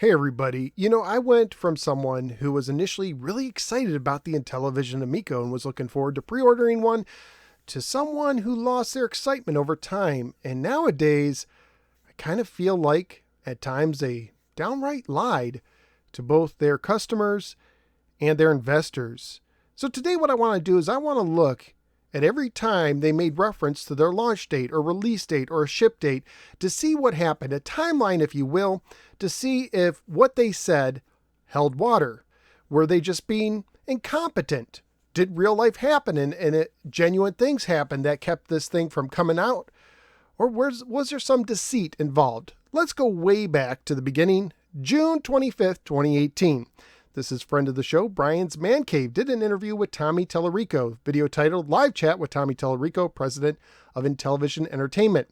Hey everybody, I went from someone who was initially really excited about the Intellivision Amico and was looking forward to pre-ordering one to someone who lost their excitement over time. And nowadays, I kind of feel like at times they downright lied to both their customers and their investors. So today what I want to do is I want to look at every time they made reference to their launch date or release date or a ship date to see what happened, a timeline, if you will, to see if what they said held water. Were they just being incompetent? Did real life happen and genuine things happen that kept this thing from coming out? Or was there some deceit involved? Let's go way back to the beginning, June 25th, 2018. This is friend of the show, Brian's Man Cave, did an interview with Tommy Tallarico, video titled Live Chat with Tommy Tallarico, president of Intellivision Entertainment.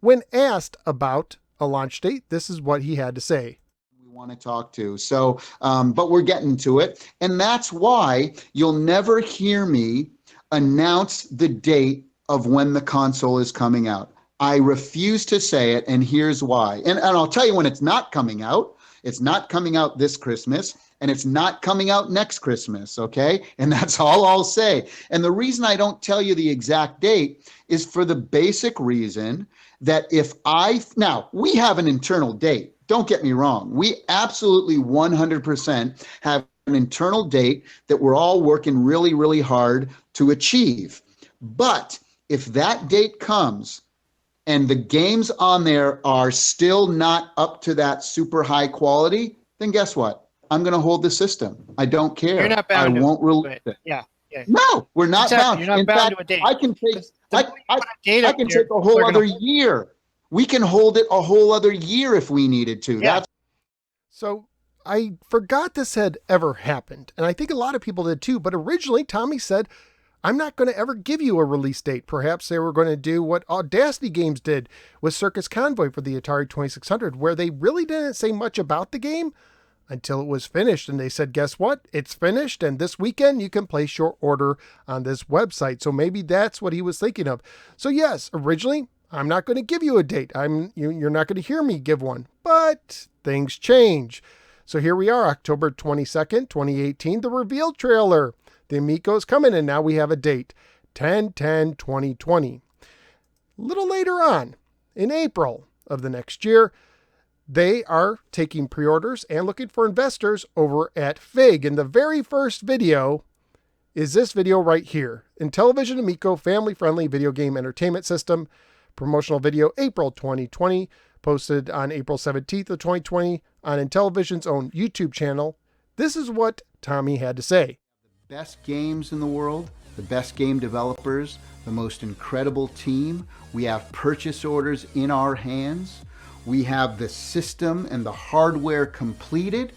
When asked about a launch date, this is what he had to say. We want to talk to. So, but we're getting to it. And that's why you'll never hear me announce the date of when the console is coming out. I refuse to say it, and here's why. And I'll tell you when it's not coming out. It's not coming out this Christmas, and it's not coming out next Christmas, okay? And that's all I'll say. And the reason I don't tell you the exact date is for the basic reason that now, we have an internal date. Don't get me wrong. We absolutely 100% have an internal date that we're all working really, really hard to achieve. But if that date comes and the games on there are still not up to that super high quality, then guess what? I'm going to hold the system. I don't care. You're not bound I won't release it. Yeah. No, we're not bound. You're not In bound fact, to a date. I can take a whole we're other year. We can hold it a whole other year if we needed to. Yeah. So I forgot this had ever happened, and I think a lot of people did too, but originally Tommy said, I'm not going to ever give you a release date. Perhaps they were going to do what Audacity Games did with Circus Convoy for the Atari 2600, where they really didn't say much about the game until it was finished. And they said, guess what? It's finished. And this weekend you can place your order on this website. So maybe that's what he was thinking of. So yes, originally, I'm not going to give you a date. You're not going to hear me give one, but things change. So here we are, October 22nd, 2018, the reveal trailer. The Amico's coming, and now we have a date, 10/10/2020. A little later on, in April of the next year, they are taking pre-orders and looking for investors over at FIG. And the very first video is this video right here. Intellivision Amico family-friendly video game entertainment system. Promotional video, April 2020, posted on April 17th of 2020 on Intellivision's own YouTube channel. This is what Tommy had to say. Best games in the world, the best game developers, the most incredible team. We have purchase orders in our hands. We have the system and the hardware completed.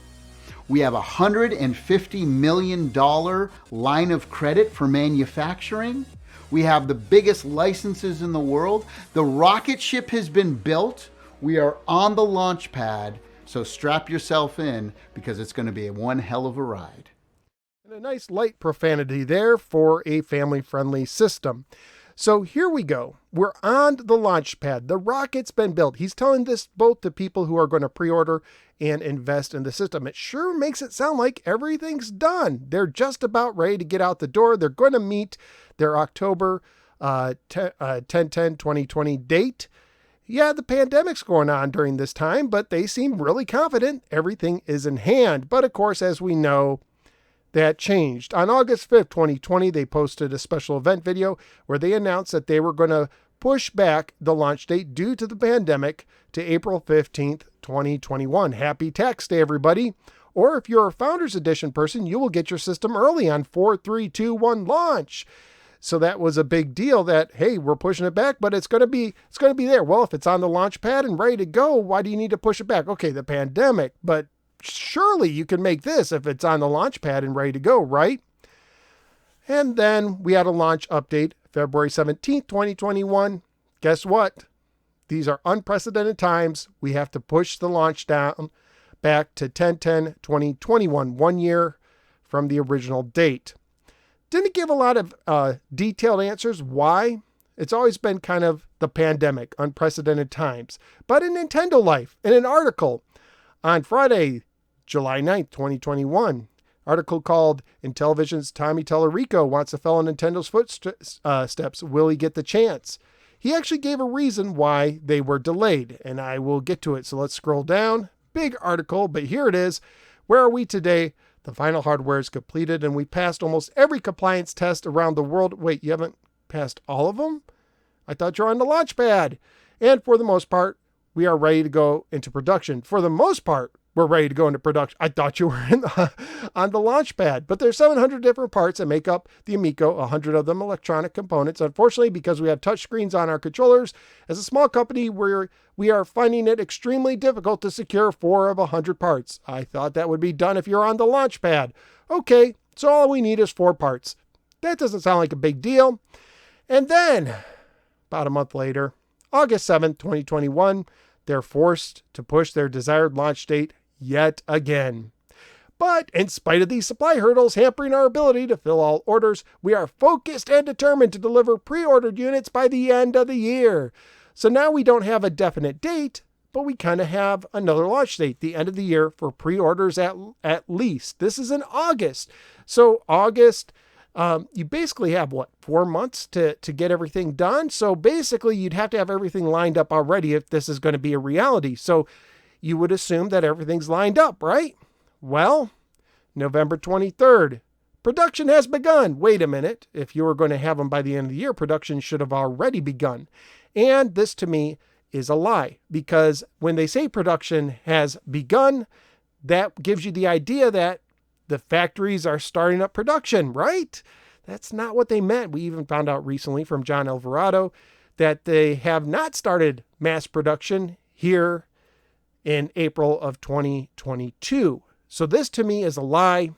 We have a $150 million line of credit for manufacturing. We have the biggest licenses in the world. The rocket ship has been built. We are on the launch pad. So strap yourself in because it's going to be one hell of a ride. And a nice light profanity there for a family-friendly system. So here we go. We're on the launch pad. The rocket's been built. He's telling this both to people who are going to pre-order and invest in the system. It sure makes it sound like everything's done. They're just about ready to get out the door. They're going to meet their October 10/10/2020 date. Yeah, the pandemic's going on during this time, but they seem really confident everything is in hand. But of course, as we know, that changed. On August 5th, 2020, they posted a special event video where they announced that they were going to push back the launch date due to the pandemic to April 15th, 2021. Happy Tax Day, everybody. Or if you're a Founders Edition person, you will get your system early on 4/3/2/1 launch. So that was a big deal that, hey, we're pushing it back, but it's going to be there. Well, if it's on the launch pad and ready to go, why do you need to push it back? Okay, the pandemic, but surely you can make this if it's on the launch pad and ready to go, right? And then we had a launch update, February 17th, 2021. Guess what? These are unprecedented times. We have to push the launch down back to 10/10/2021, 1 year from the original date. Didn't give a lot of detailed answers why. It's always been kind of the pandemic, unprecedented times. But in Nintendo Life, in an article On Friday, July 9th, 2021, article called Intellivision's Tommy Tallarico wants to follow Nintendo's footsteps. Will he get the chance? He actually gave a reason why they were delayed, and I will get to it. So let's scroll down. Big article, but here it is. Where are we today? The final hardware is completed, and we passed almost every compliance test around the world. Wait, you haven't passed all of them? I thought you were on the launch pad. And for the most part, we are ready to go into production. For the most part, we're ready to go into production. I thought you were on the launch pad, but there's 700 different parts that make up the Amico, 100 of them electronic components. Unfortunately, because we have touchscreens on our controllers, as a small company, we are finding it extremely difficult to secure 4 of 100 parts. I thought that would be done if you're on the launch pad. Okay, so all we need is 4 parts. That doesn't sound like a big deal. And then, about a month later, August 7th, 2021, they're forced to push their desired launch date yet again. But in spite of these supply hurdles hampering our ability to fill all orders, we are focused and determined to deliver pre-ordered units by the end of the year. So now we don't have a definite date, but we kind of have another launch date, the end of the year for pre-orders at least. This is in August. So August, you basically have 4 months to get everything done. So basically you'd have to have everything lined up already if this is going to be a reality. So you would assume that everything's lined up, right? Well, November 23rd, production has begun. Wait a minute. If you were going to have them by the end of the year, production should have already begun. And this to me is a lie, because when they say production has begun, that gives you the idea that the factories are starting up production, right? That's not what they meant. We even found out recently from John Alvarado that they have not started mass production here in April of 2022. So this to me is a lie.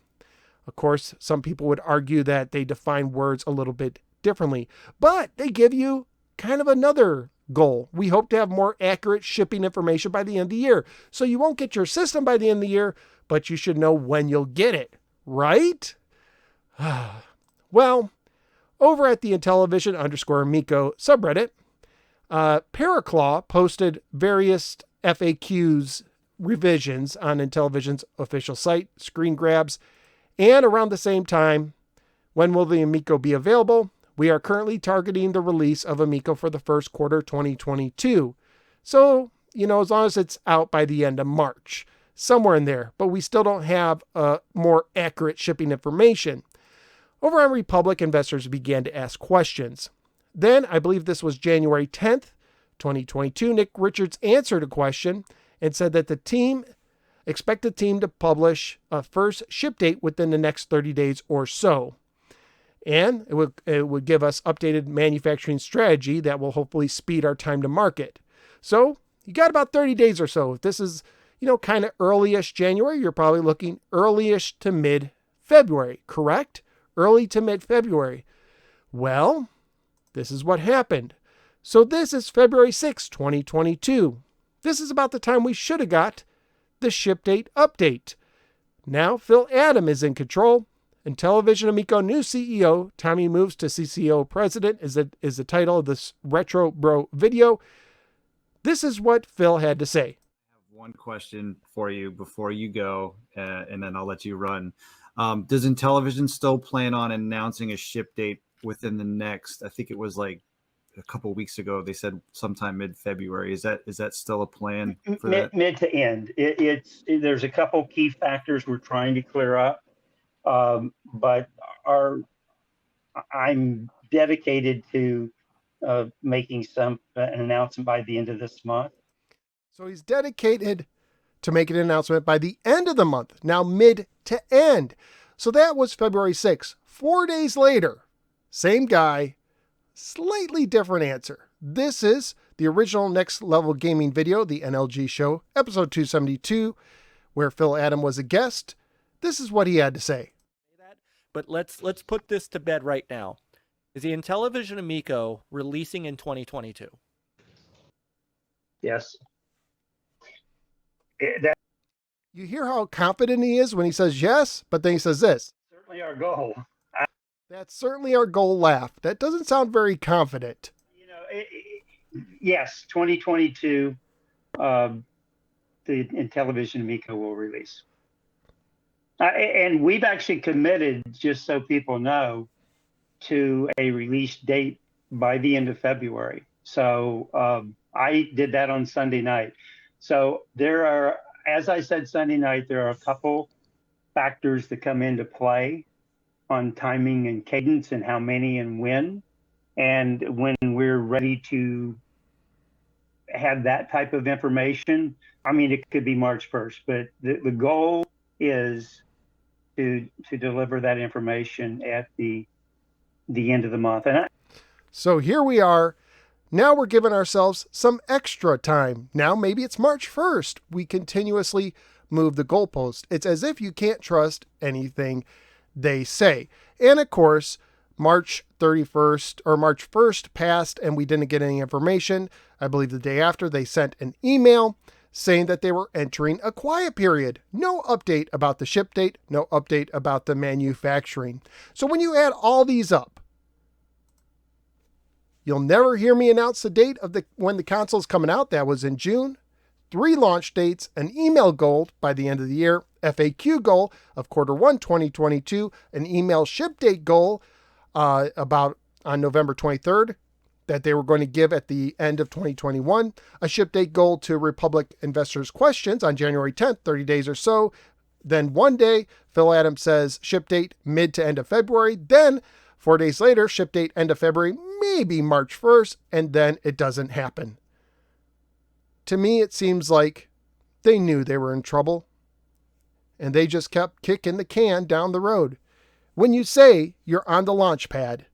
Of course, some people would argue that they define words a little bit differently, but they give you kind of another goal. We hope to have more accurate shipping information by the end of the year. So you won't get your system by the end of the year, but you should know when you'll get it, right? Well, over at the Intellivision _Amico subreddit, Paraclaw posted various FAQs revisions on Intellivision's official site, screen grabs, and around the same time, when will the Amico be available? We are currently targeting the release of Amico for the first quarter 2022. So, as long as it's out by the end of March, somewhere in there, but we still don't have more accurate shipping information. Over on Republic, investors began to ask questions. Then, I believe this was January 10th, 2022, Nick Richards answered a question and said that expect the team to publish a first ship date within the next 30 days or so. And it would give us updated manufacturing strategy that will hopefully speed our time to market. So you got about 30 days or so. If this is, kind of early-ish January, you're probably looking early-ish to mid-February, correct? Early to mid-February. Well, this is what happened. So this is February 6, 2022. This is about the time we should have got the ship date update. Now Phil Adam is in control. Intellivision Amico new CEO, Tommy moves to CCO president is the title of this Retro Bro video. This is what Phil had to say. I have one question for you before you go, and then I'll let you run. Does Intellivision still plan on announcing a ship date within the next, I think it was like a couple of weeks ago, they said sometime mid-February. Is that still a plan for that? Mid to end. There's a couple key factors we're trying to clear up. But I'm dedicated to making an announcement by the end of this month. So he's dedicated to making an announcement by the end of the month, now mid to end. So that was February 6th. 4 days later, same guy, slightly different answer. This is the original Next Level Gaming video, the NLG show, episode 272, where Phil Adam was a guest. This is what he had to say. But let's put this to bed right now. Is the Intellivision Amico releasing in 2022? Yes. You hear how confident he is when he says yes, but then he says this. Certainly our goal. That's certainly our goal. Laugh. That doesn't sound very confident. Yes, 2022. the Intellivision Amico will release. And we've actually committed, just so people know, to a release date by the end of February. So I did that on Sunday night. So there are, as I said Sunday night, there are a couple factors that come into play on timing and cadence and how many and when. And when we're ready to have that type of information, I mean, it could be March 1st, but the goal is to deliver that information at the end of the month. So here we are. Now we're giving ourselves some extra time. Now maybe it's March 1st. We continuously move the goalpost. It's as if you can't trust anything they say. And of course, March 31st or March 1st passed and we didn't get any information. I believe the day after they sent an email saying that they were entering a quiet period. No update about the ship date, no update about the manufacturing. So when you add all these up, you'll never hear me announce the date of when the console's coming out. That was in June. 3 launch dates, an email goal by the end of the year, FAQ goal of Q1 2022, an email ship date goal about on November 23rd that they were going to give at the end of 2021, a ship date goal to Republic investors' questions on January 10th, 30 days or so. Then one day, Phil Adams says ship date mid to end of February. Then 4 days later, ship date end of February, maybe March 1st, and then it doesn't happen. To me, it seems like they knew they were in trouble, and they just kept kicking the can down the road. When you say you're on the launch pad,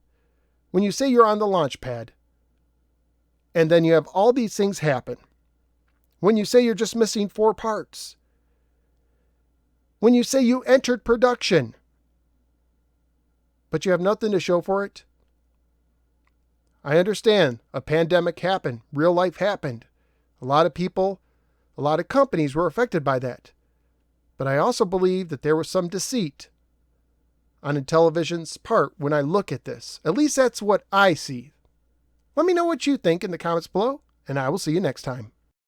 and then you have all these things happen, when you say you're just missing 4 parts, when you say you entered production, but you have nothing to show for it. I understand a pandemic happened, real life happened. A lot of people, a lot of companies were affected by that. But I also believe that there was some deceit on Intellivision's part when I look at this. At least that's what I see. Let me know what you think in the comments below, and I will see you next time.